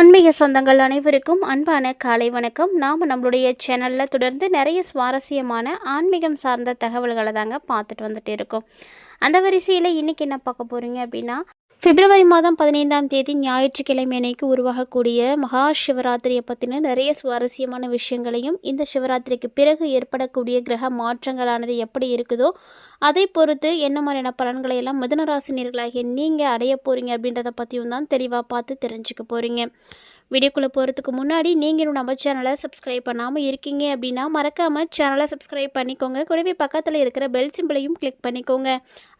ஆன்மீக சொந்தங்கள் அனைவருக்கும் அன்பான காலை வணக்கம். நாம் நம்மளுடைய சேனலில் தொடர்ந்து நிறைய சுவாரஸ்யமான ஆன்மீகம் சார்ந்த தகவல்களை தாங்க பார்த்துட்டு வந்துட்டு இருக்கோம். அந்த வரிசையில் இன்றைக்கி என்ன பார்க்க போகிறீங்க அப்படின்னா, பிப்ரவரி மாதம் 15ஆம் தேதி ஞாயிற்றுக்கிழமை அன்னைக்கு உருவாகக்கூடிய மகா சிவராத்திரியை பற்றின நிறைய சுவாரஸ்யமான விஷயங்களையும், இந்த சிவராத்திரிக்கு பிறகு ஏற்படக்கூடிய கிரக மாற்றங்களானது எப்படி இருக்குதோ அதை பொறுத்து என்ன மாதிரியான பலன்களை எல்லாம் மிதுன ராசினியர்களாகிய நீங்கள் அடைய போகிறீங்க அப்படின்றத பற்றியும் தான் தெளிவாக பார்த்து தெரிஞ்சுக்க போகிறீங்க. வீடியோக்குள்ளே போகிறதுக்கு முன்னாடி நீங்கள் நம்ம சேனலை சப்ஸ்கிரைப் பண்ணாமல் இருக்கீங்க அப்படின்னா மறக்காமல் சேனலை சப்ஸ்கிரைப் பண்ணிக்கோங்க. கூடவே பக்கத்தில் இருக்கிற பெல் சிம்பிளையும் கிளிக் பண்ணிக்கோங்க.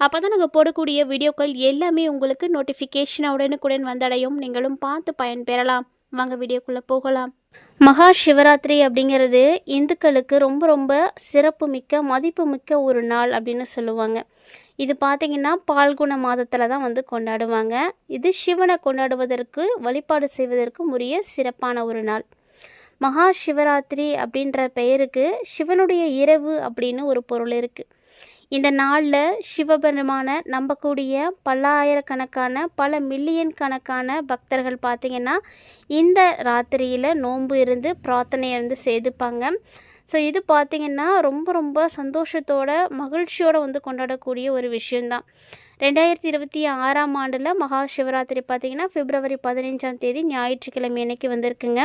அப்போ தான் நாங்கள் போடக்கூடிய வீடியோக்கள் எல்லாமே உங்களுக்கு நோட்டிஃபிகேஷன் உடனுக்குடன் வந்தடையும். நீங்களும் பார்த்து பயன்பெறலாம். வாங்க வீடியோக்குள்ளே போகலாம். மகா சிவராத்திரி அப்படிங்கிறது இந்துக்களுக்கு ரொம்ப ரொம்ப சிறப்பு மிக்க மதிப்பு மிக்க ஒரு நாள் அப்படின்னு சொல்லுவாங்க. இது பார்த்திங்கன்னா பால்குண மாதத்தில் தான் கொண்டாடுவாங்க. இது சிவனை கொண்டாடுவதற்கு வழிபாடு செய்வதற்கும் உரிய சிறப்பான ஒரு நாள். மகா சிவராத்திரி அப்படின்ற பெயருக்கு சிவனுடைய இரவு அப்படின்னு ஒரு பொருள் இருக்குது. இந்த நாளில் சிவபெருமான நம்பக்கூடிய பல்லாயிரக்கணக்கான பல மில்லியன் கணக்கான பக்தர்கள் பார்த்திங்கன்னா இந்த ராத்திரியில் நோன்பு இருந்து பிரார்த்தனை செய்துப்பாங்க. ஸோ இது பார்த்திங்கன்னா ரொம்ப ரொம்ப சந்தோஷத்தோட மகிழ்ச்சியோடு கொண்டாடக்கூடிய ஒரு விஷயந்தான். 2026ஆம் ஆண்டில் மகா சிவராத்திரி பார்த்திங்கன்னா பிப்ரவரி 15ஆம் தேதி ஞாயிற்றுக்கிழமை அன்னைக்கு வந்திருக்குங்க.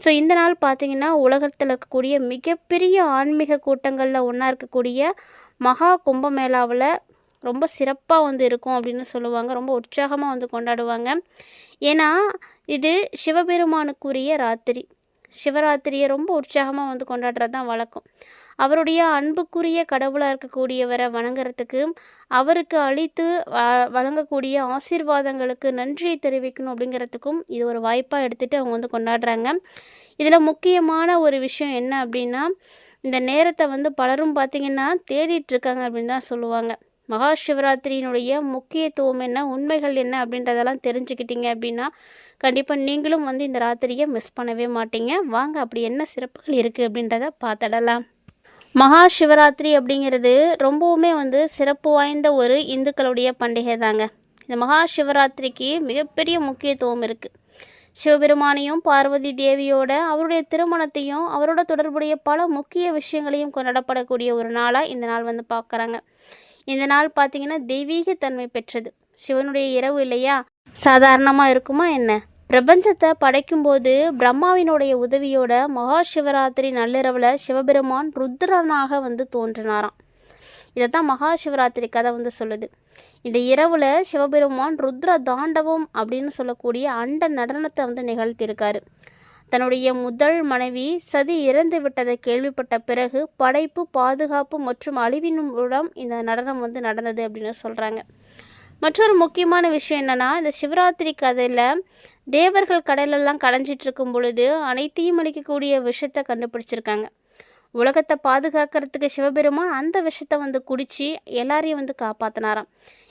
ஸோ இந்த நாள் பார்த்திங்கன்னா உலகத்தில் இருக்கக்கூடிய மிகப்பெரிய ஆன்மீக கூட்டங்களில் ஒன்றா இருக்கக்கூடிய மகா கும்பமேளாவில் ரொம்ப சிறப்பாக இருக்கும் அப்படின்னு சொல்லுவாங்க. ரொம்ப உற்சாகமாக கொண்டாடுவாங்க. ஏன்னா இது சிவபெருமானுக்குரிய ராத்திரி. சிவராத்திரியை ரொம்ப உற்சாகமாக கொண்டாடுறது தான் வழக்கம். அவருடைய அன்புக்குரிய கடவுளாக இருக்கக்கூடியவரை வணங்குறதுக்கு, அவருக்கு அளித்து வழங்கக்கூடிய ஆசீர்வாதங்களுக்கு நன்றியை தெரிவிக்கணும் அப்படிங்கிறதுக்கும் இது ஒரு வாய்ப்பாக எடுத்துகிட்டு அவங்க கொண்டாடுறாங்க. இதில் முக்கியமான ஒரு விஷயம் என்ன அப்படின்னா, இந்த நேரத்தை பலரும் பார்த்திங்கன்னா தேடிட்டுருக்காங்க அப்படின்னு தான் சொல்லுவாங்க. மகா சிவராத்திரியினுடைய முக்கியத்துவம் என்ன, உண்மைகள் என்ன அப்படின்றதெல்லாம் தெரிஞ்சுக்கிட்டீங்க அப்படின்னா கண்டிப்பாக நீங்களும் இந்த ராத்திரியை மிஸ் பண்ணவே மாட்டீங்க. வாங்க அப்படி என்ன சிறப்புகள் இருக்குது அப்படின்றத பார்த்துடலாம். மகா சிவராத்திரி அப்படிங்கிறது ரொம்பவுமே சிறப்பு வாய்ந்த ஒரு இந்துக்களுடைய பண்டிகை தாங்க. இந்த மகா சிவராத்திரிக்கு மிகப்பெரிய முக்கியத்துவம் இருக்குது. சிவபெருமானையும் பார்வதி தேவியோட அவருடைய திருமணத்தையும் அவரோட தொடர்புடைய பல முக்கிய விஷயங்களையும் கொண்டாடப்படக்கூடிய ஒரு நாளாக இந்த நாள் பார்க்குறாங்க. இந்த நாள் பார்த்திங்கன்னா தெய்வீக தன்மை பெற்றது. சிவனுடைய இரவு இல்லையா, சாதாரணமாக இருக்குமா என்ன? பிரபஞ்சத்தை படைக்கும்போது பிரம்மாவினுடைய உதவியோட மகா சிவராத்திரி நள்ளிரவில் சிவபெருமான் ருத்ரனாக தோன்றினாராம். இதைத்தான் மகா சிவராத்திரி கதை சொல்லுது. இந்த இரவில் சிவபெருமான் ருத்ர தாண்டவம் அப்படின்னு சொல்லக்கூடிய அண்ட நடனத்தை நிகழ்த்தியிருக்காரு. தன்னுடைய முதல் மனைவி சதி இறந்து விட்டதை கேள்விப்பட்ட பிறகு படைப்பு, பாதுகாப்பு மற்றும் அழிவினுடன் இந்த நடனம் நடந்தது அப்படின்னு சொல்கிறாங்க. மற்றொரு முக்கியமான விஷயம் என்னென்னா, இந்த சிவராத்திரி கதையில் தேவர்கள் கடலெல்லாம் கடைஞ்சிட்டு இருக்கும் பொழுது அனைத்தையும் அளிக்கக்கூடிய விஷத்தை கண்டுபிடிச்சிருக்காங்க. உலகத்தை பாதுகாக்கிறதுக்கு சிவபெருமான் அந்த விஷத்தை குடித்து எல்லாரையும் காப்பாற்றினாராம்.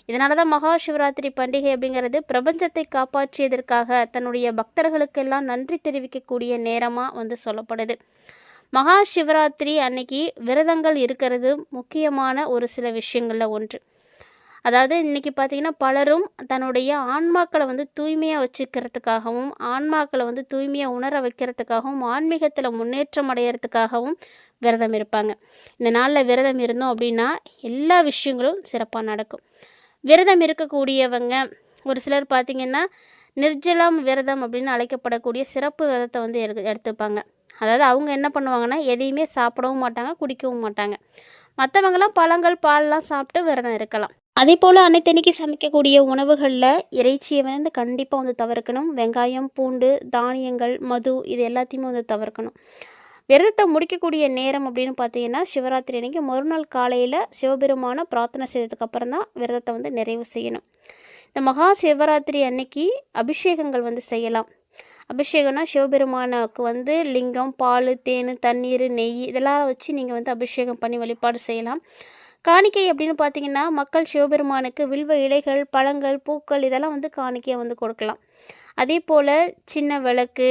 இதனால தான் மகா சிவராத்திரி பண்டிகை அப்படிங்கிறது பிரபஞ்சத்தை காப்பாற்றியதற்காக தன்னுடைய பக்தர்களுக்கெல்லாம் நன்றி தெரிவிக்கக்கூடிய நேரமாக சொல்லப்படுது. மகா சிவராத்திரி அன்னைக்கு விரதங்கள் இருக்கிறது முக்கியமான ஒரு சில விஷயங்களில் ஒன்று. அதாவது இன்றைக்கி பார்த்திங்கன்னா பலரும் தன்னுடைய ஆன்மாக்களை தூய்மையாக வச்சுக்கிறதுக்காகவும், ஆன்மாக்களை தூய்மையாக உணர வைக்கிறதுக்காகவும், ஆன்மீகத்தில் முன்னேற்றம் அடையிறதுக்காகவும் விரதம் இருப்பாங்க. இந்த நாளில் விரதம் இருந்தோம் அப்படின்னா எல்லா விஷயங்களும் சிறப்பாக நடக்கும். விரதம் இருக்கக்கூடியவங்க ஒரு சிலர் பார்த்திங்கன்னா நிர்ஜலம் விரதம் அப்படின்னு அழைக்கப்படக்கூடிய சிறப்பு விரதத்தை எடுத்துப்பாங்க. அதாவது அவங்க என்ன பண்ணுவாங்கன்னா எதையுமே சாப்பிடவும் மாட்டாங்க, குடிக்கவும் மாட்டாங்க. மற்றவங்களாம் பழங்கள், பால்லாம் சாப்பிட்டு விரதம் இருக்கலாம். அதே போல் அன்னைத்தன்னைக்கு சமைக்கக்கூடிய உணவுகளில் இறைச்சியை கண்டிப்பாக தவிர்க்கணும். வெங்காயம், பூண்டு, தானியங்கள், மது இது எல்லாத்தையுமே தவிர்க்கணும். விரதத்தை முடிக்கக்கூடிய நேரம் அப்படின்னு பார்த்தீங்கன்னா சிவராத்திரி அன்னைக்கு மறுநாள் காலையில் சிவபெருமான பிரார்த்தனை செய்ததுக்கப்புறம் தான் விரதத்தை நிறைவு செய்யணும். இந்த மகா சிவராத்திரி அன்னைக்கு அபிஷேகங்கள் செய்யலாம். அபிஷேகம்னா சிவபெருமானுக்கு லிங்கம், பால், தேன், தண்ணீர், நெய் இதெல்லாம் வச்சு நீங்கள் அபிஷேகம் பண்ணி வழிபாடு செய்யலாம். காணிக்கை அப்படின்னு பார்த்தீங்கன்னா மக்கள் சிவபெருமானுக்கு வில்வ இலைகள், பழங்கள், பூக்கள் இதெல்லாம் காணிக்கையை கொடுக்கலாம். அதே போல் சின்ன விளக்கு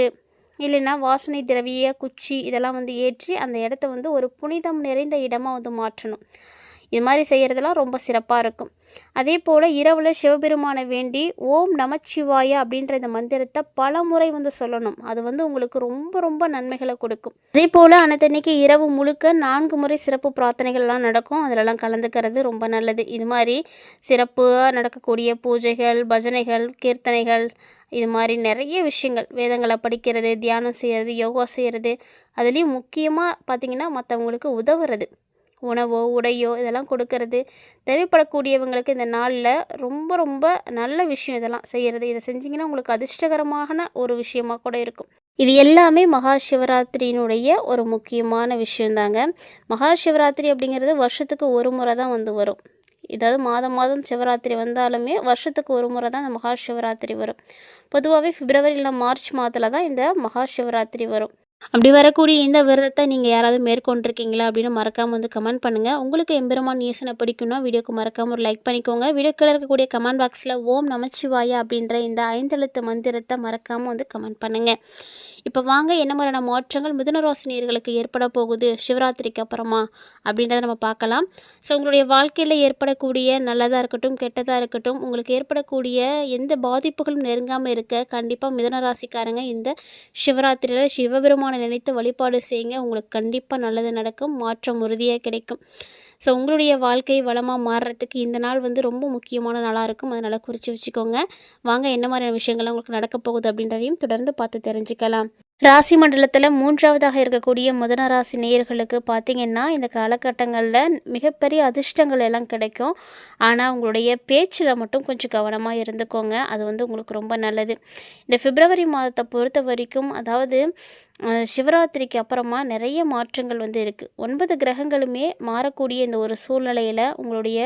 இல்லைன்னா வாசனை திரவிய குச்சி இதெல்லாம் ஏற்றி அந்த இடத்த ஒரு புனிதம் நிறைந்த இடமாக மாற்றணும். இது மாதிரி செய்கிறதெல்லாம் ரொம்ப சிறப்பாக இருக்கும். அதே போல் இரவில் சிவபெருமானை வேண்டி ஓம் நமச்சிவாய அப்படின்ற இந்த மந்திரத்தை பல முறை வந்து சொல்லணும். அது வந்து உங்களுக்கு ரொம்ப ரொம்ப நன்மைகளை கொடுக்கும். அதே போல் அன்னைக்கு இரவு முழுக்க 4 முறை சிறப்பு பிரார்த்தனைகள்லாம் நடக்கும். அதிலெல்லாம் கலந்துக்கிறது ரொம்ப நல்லது. இது மாதிரி சிறப்பாக நடக்கக்கூடிய பூஜைகள், பஜனைகள், கீர்த்தனைகள், இது மாதிரி நிறைய விஷயங்கள், வேதங்களை படிக்கிறது, தியானம் செய்கிறது, யோகா செய்கிறது, அதுலேயும் முக்கியமாக பார்த்திங்கன்னா மற்றவங்களுக்கு உதவுறது, உணவோ உடையோ இதெல்லாம் கொடுக்கறது, தேவைப்படக்கூடியவங்களுக்கு இந்த நாளில் ரொம்ப ரொம்ப நல்ல விஷயம் இதெல்லாம் செய்கிறது. இதை செஞ்சிங்கன்னா உங்களுக்கு அதிர்ஷ்டகரமான ஒரு விஷயமாக கூட இருக்கும். இது எல்லாமே மகா சிவராத்திரியினுடைய ஒரு முக்கியமான விஷயந்தாங்க. மகா சிவராத்திரி அப்படிங்கிறது வருஷத்துக்கு ஒரு முறை தான் வந்து வரும். இதாவது மாதம் மாதம் சிவராத்திரி வந்தாலுமே வருஷத்துக்கு ஒரு முறை தான் இந்த மகா சிவராத்திரி வரும். பொதுவாகவே பிப்ரவரி இல்லை மார்ச் மாதத்தில் தான் இந்த மகா சிவராத்திரி வரும். அப்படி வரக்கூடிய இந்த விரதத்தை நீங்கள் யாராவது மேற்கொண்டிருக்கீங்களா அப்படின்னு மறக்காமல் வந்து கமெண்ட் பண்ணுங்கள். உங்களுக்கு எம்பெருமான் ஈசனை பிடிக்கும்னா வீடியோக்கு மறக்காமல் ஒரு லைக் பண்ணிக்கோங்க. வீடியோக்கில் இருக்கக்கூடிய கமெண்ட் பாக்ஸில் ஓம் நமச்சிவாயா அப்படின்ற இந்த 5 எழுத்து மந்திரத்தை மறக்காமல் வந்து கமெண்ட் பண்ணுங்கள். இப்போ வாங்க, என்ன மாதிரியான மாற்றங்கள் மிதுன ராசி நேயர்களுக்கு ஏற்பட போகுது சிவராத்திரிக்கு அப்புறமா அப்படின்றத நம்ம பார்க்கலாம். ஸோ உங்களுடைய வாழ்க்கையில் ஏற்படக்கூடிய நல்லதாக இருக்கட்டும், கெட்டதாக இருக்கட்டும், உங்களுக்கு ஏற்படக்கூடிய எந்த பாதிப்புகளும் நெருங்காமல் இருக்க கண்டிப்பாக மிதுன ராசிக்காரங்க இந்த சிவராத்திரியில் சிவபெருமானை நினைத்து வழிபாடு செய்யுங்க. உங்களுக்கு கண்டிப்பாக நல்லது நடக்கும், மாற்றம் உறுதியாக கிடைக்கும். ஸோ உங்களுடைய வாழ்க்கை வளமாக மாறுறதுக்கு இந்த நாள் வந்து ரொம்ப முக்கியமான நாளாக இருக்கும். அதனால் குறித்து வச்சுக்கோங்க. வாங்க, என்ன மாதிரியான விஷயங்கள்லாம் உங்களுக்கு நடக்க போகுது அப்படின்றதையும் தொடர்ந்து பார்த்து தெரிஞ்சுக்கலாம். ராசி மண்டலத்தில் 3வதாக இருக்கக்கூடிய மிதுன ராசி நேயர்களுக்கு பார்த்திங்கன்னா இந்த காலகட்டங்களில் மிகப்பெரிய அதிர்ஷ்டங்கள் எல்லாம் கிடைக்கும். ஆனால் உங்களுடைய பேச்சில் மட்டும் கொஞ்சம் கவனமாக இருந்துக்கோங்க. அது வந்து உங்களுக்கு ரொம்ப நல்லது. இந்த பிப்ரவரி மாதத்தை பொறுத்த வரைக்கும், அதாவது சிவராத்திரிக்கு அப்புறமா நிறைய மாற்றங்கள் வந்து இருக்குது. 9 கிரகங்களுமே மாறக்கூடிய இந்த ஒரு சூழ்நிலையில் உங்களுடைய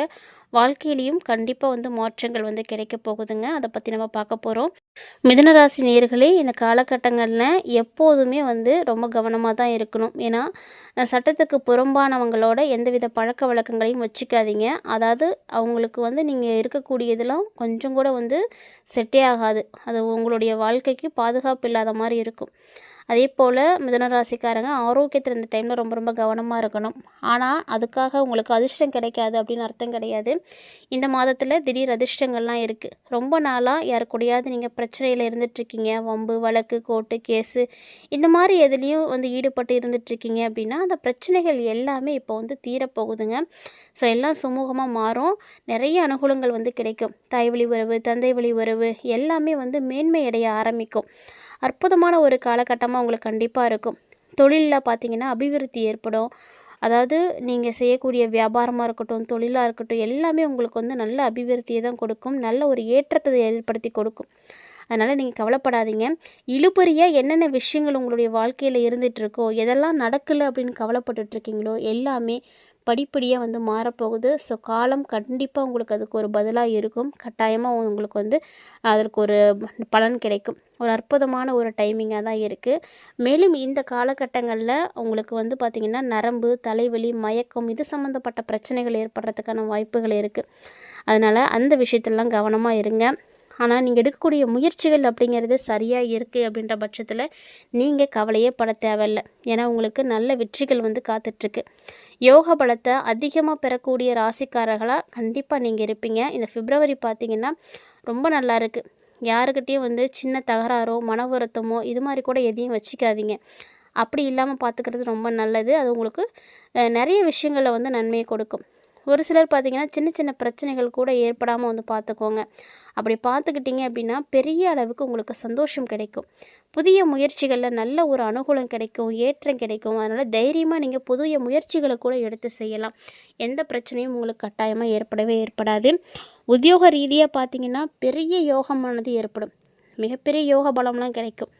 வாழ்க்கையிலையும் கண்டிப்பாக வந்து மாற்றங்கள் வந்து கிடைக்க போகுதுங்க. அதை பற்றி நம்ம பார்க்க போகிறோம். மிதுனராசி நேயர்களே, இந்த காலகட்டங்களில் எப்போதுமே வந்து ரொம்ப கவனமாக தான் இருக்கணும். ஏன்னா சட்டத்துக்கு புறம்பானவங்களோட எந்தவித பழக்க வழக்கங்களையும் வச்சுக்காதீங்க. அதாவது அவங்களுக்கு வந்து நீங்கள் இருக்கக்கூடியதெல்லாம் கொஞ்சம் கூட வந்து செட்டே ஆகாது. அது உங்களுடைய வாழ்க்கைக்கு பாதுகாப்பு இல்லாத மாதிரி இருக்கும். அதே போல் மிதுனராசிக்காரங்க ஆரோக்கியத்தில் இந்த டைமில் ரொம்ப ரொம்ப கவனமாக இருக்கணும். ஆனால் அதுக்காக உங்களுக்கு அதிர்ஷ்டம் கிடைக்காது அப்படின்னு அர்த்தம் கிடையாது. இந்த மாதத்தில் திடீர் அதிர்ஷ்டங்கள்லாம் இருக்குது. ரொம்ப நாளாக யாரு கூடயாவது நீங்கள் பிரச்சனையில் இருந்துகிட்ருக்கீங்க, வம்பு வழக்கு கோர்ட்டு கேஸு இந்த மாதிரி எதுலேயும் வந்து ஈடுபட்டு இருந்துகிட்ருக்கீங்க அப்படின்னா அந்த பிரச்சனைகள் எல்லாமே இப்போ வந்து தீரப்போகுதுங்க. ஸோ எல்லாம் சுமூகமாக மாறும். நிறைய அனுகூலங்கள் வந்து கிடைக்கும். தாய் வழி உறவு, தந்தை வழி உறவு எல்லாமே வந்து மேன்மை அடைய ஆரம்பிக்கும். அற்புதமான ஒரு காலகட்டமாக உங்களுக்கு கண்டிப்பாக இருக்கும். தொழிலில் பார்த்திங்கன்னா அபிவிருத்தி ஏற்படும். அதாவது நீங்கள் செய்யக்கூடிய வியாபாரமாக இருக்கட்டும், தொழிலாக இருக்கட்டும், எல்லாமே உங்களுக்கு வந்து நல்ல அபிவிருத்தியை தான் கொடுக்கும். நல்ல ஒரு ஏற்றத்தை ஏற்படுத்தி கொடுக்கும். அதனால் நீங்கள் கவலைப்படாதீங்க. இழுபறியாக என்னென்ன விஷயங்கள் உங்களுடைய வாழ்க்கையில் இருந்துகிட்ருக்கோ, எதெல்லாம் நடக்கலை அப்படின்னு கவலைப்பட்டுட்ருக்கீங்களோ எல்லாமே படிப்படியாக வந்து மாறப்போகுது. ஸோ காலம் கண்டிப்பாக உங்களுக்கு அதுக்கு ஒரு பதிலாக இருக்கும். கட்டாயமாக உங்களுக்கு வந்து அதற்கு ஒரு பலன் கிடைக்கும். ஒரு அற்புதமான ஒரு டைமிங்காக தான் இருக்குது. மேலும் இந்த காலகட்டங்களில் உங்களுக்கு வந்து பார்த்திங்கன்னா நரம்பு, தலைவலி, மயக்கம் இது சம்மந்தப்பட்ட பிரச்சனைகள் ஏற்படுறதுக்கான வாய்ப்புகள் இருக்குது. அதனால் அந்த விஷயத்துலலாம் கவனமாக இருங்க. ஆனால் நீங்கள் எடுக்கக்கூடிய முயற்சிகள் அப்படிங்கிறது சரியாக இருக்குது அப்படின்ற பட்சத்தில் நீங்கள் கவலையே பட தேவையில்லை. ஏன்னா உங்களுக்கு நல்ல வெற்றிகள் வந்து காத்துட்ருக்கு. யோக பலத்தை அதிகமாக பெறக்கூடிய ராசிக்காரர்களாக கண்டிப்பாக நீங்கள் இருப்பீங்க. இந்த பிப்ரவரி பார்த்திங்கன்னா ரொம்ப நல்லா இருக்குது. யாருக்கிட்டேயும் வந்து சின்ன தகராறோ மன வருத்தமோ இது மாதிரி கூட எதையும் வச்சுக்காதீங்க. அப்படி இல்லாமல் பார்த்துக்கிறது ரொம்ப நல்லது. அது உங்களுக்கு நிறைய விஷயங்களில் வந்து நன்மையை கொடுக்கும். ஒரு சிலர் பார்த்திங்கன்னா சின்ன சின்ன பிரச்சனைகள் கூட ஏற்படாமல் வந்து பார்த்துக்கோங்க. அப்படி பார்த்துக்கிட்டிங்க அப்படின்னா பெரிய அளவுக்கு உங்களுக்கு சந்தோஷம் கிடைக்கும். புதிய முயற்சிகளில் நல்ல ஒரு அனுகூலம் கிடைக்கும், ஏற்றம் கிடைக்கும். அதனால் தைரியமாக நீங்கள் புதிய முயற்சிகளை கூட எடுத்து செய்யலாம். எந்த பிரச்சனையும் உங்களுக்கு கட்டாயமாக ஏற்படாது. உத்தியோக ரீதியாக பார்த்திங்கன்னா பெரிய யோகமானது ஏற்படும். மிகப்பெரிய யோக பலம்லாம் கிடைக்கும்.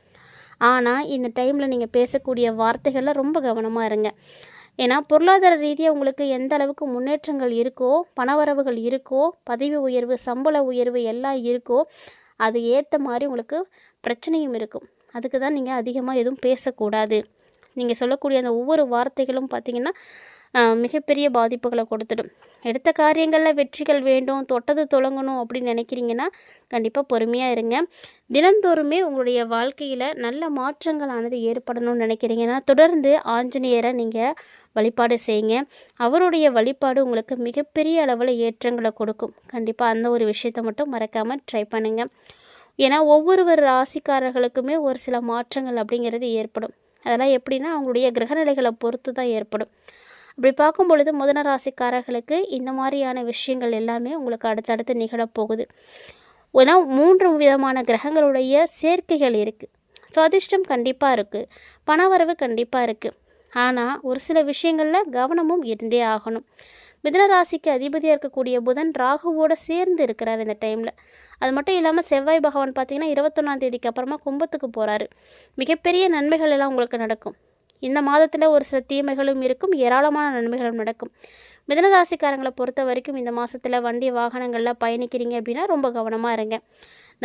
ஆனால் இந்த டைமில் நீங்கள் பேசக்கூடிய வார்த்தைகளில் ரொம்ப கவனமாக இருங்க. ஏன்னா பொருளாதார ரீதியாக உங்களுக்கு எந்த அளவுக்கு முன்னேற்றங்கள் இருக்கோ, பணவரவுகள் இருக்கோ, பதவி உயர்வு, சம்பள உயர்வு எல்லாம் இருக்கோ, அது ஏற்ற மாதிரி உங்களுக்கு பிரச்சனையும் இருக்கும். அதுக்கு தான் நீங்கள் அதிகமாக எதுவும் பேசக்கூடாது. நீங்கள் சொல்லக்கூடிய அந்த ஒவ்வொரு வார்த்தைகளும் பார்த்திங்கன்னா மிகப்பெரிய பாதிப்புகளை கொடுத்துடும். எடுத்த காரியங்களில் வெற்றிகள் வேண்டும், தொட்டது தொடங்கணும் அப்படின்னு நினைக்கிறீங்கன்னா கண்டிப்பாக பொறுமையாக இருங்க. தினந்தோறுமே உங்களுடைய வாழ்க்கையில் நல்ல மாற்றங்களானது ஏற்படணும்னு நினைக்கிறீங்கன்னா தொடர்ந்து ஆஞ்சநேயரை நீங்கள் வழிபாடு செய்யுங்க. அவருடைய வழிபாடு உங்களுக்கு மிகப்பெரிய அளவில் ஏற்றங்களை கொடுக்கும். கண்டிப்பாக அந்த ஒரு விஷயத்தை மட்டும் மறக்காமல் ட்ரை பண்ணுங்கள். ஏன்னா ஒவ்வொரு ராசிக்காரர்களுக்குமே ஒரு சில மாற்றங்கள் அப்படிங்கிறது ஏற்படும். அதெல்லாம் எப்படின்னா அவங்களுடைய கிரகநிலைகளை பொறுத்து தான் ஏற்படும். அப்படி பார்க்கும் பொழுது மிதுன ராசிக்காரர்களுக்கு இந்த மாதிரியான விஷயங்கள் எல்லாமே உங்களுக்கு அடுத்தடுத்து நிகழப்போகுது. ஏன்னா 3 விதமான கிரகங்களுடைய சேர்க்கைகள் இருக்குது. ஸோ அதிர்ஷ்டம் கண்டிப்பாக இருக்குது, பணவரவு கண்டிப்பாக இருக்குது. ஆனால் ஒரு சில விஷயங்களில் கவனமும் இருந்தே ஆகணும். மிதுன ராசிக்கு அதிபதியாக இருக்கக்கூடிய புதன் ராகுவோடு சேர்ந்து இருக்கிறார் இந்த டைமில். அது மட்டும் இல்லாமல் செவ்வாய் பகவான் பார்த்திங்கன்னா 21ஆம் தேதிக்கு அப்புறமா கும்பத்துக்கு போகிறாரு. மிகப்பெரிய நன்மைகள் எல்லாம் உங்களுக்கு நடக்கும். இந்த மாதத்தில் ஒரு சில தீமைகளும் இருக்கும், ஏராளமான நன்மைகளும் நடக்கும். மிதுன ராசிக்காரங்களை பொறுத்த வரைக்கும் இந்த மாதத்தில் வண்டி வாகனங்களில் பயணிக்கிறீங்க அப்படின்னா ரொம்ப கவனமாக இருங்க.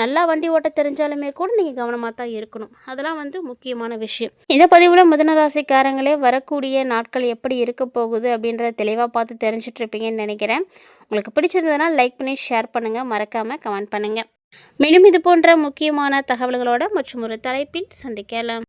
நல்லா வண்டி ஓட்ட தெரிஞ்சாலுமே கூட நீங்கள் கவனமாக தான் இருக்கணும். அதெல்லாம் முக்கியமான விஷயம். இந்த பதிவில் மிதுன ராசிக்காரங்களே வரக்கூடிய நாட்கள் எப்படி இருக்க போகுது அப்படின்றத தெளிவாக பார்த்து தெரிஞ்சுட்டு இருப்பீங்கன்னு நினைக்கிறேன். உங்களுக்கு பிடிச்சிருந்ததுன்னா லைக் பண்ணி ஷேர் பண்ணுங்கள், மறக்காமல் கமெண்ட் பண்ணுங்கள். மேலும் இது போன்ற முக்கியமான தகவல்களோட மற்றும் ஒரு தலைப்பில் சந்திக்கலாம்.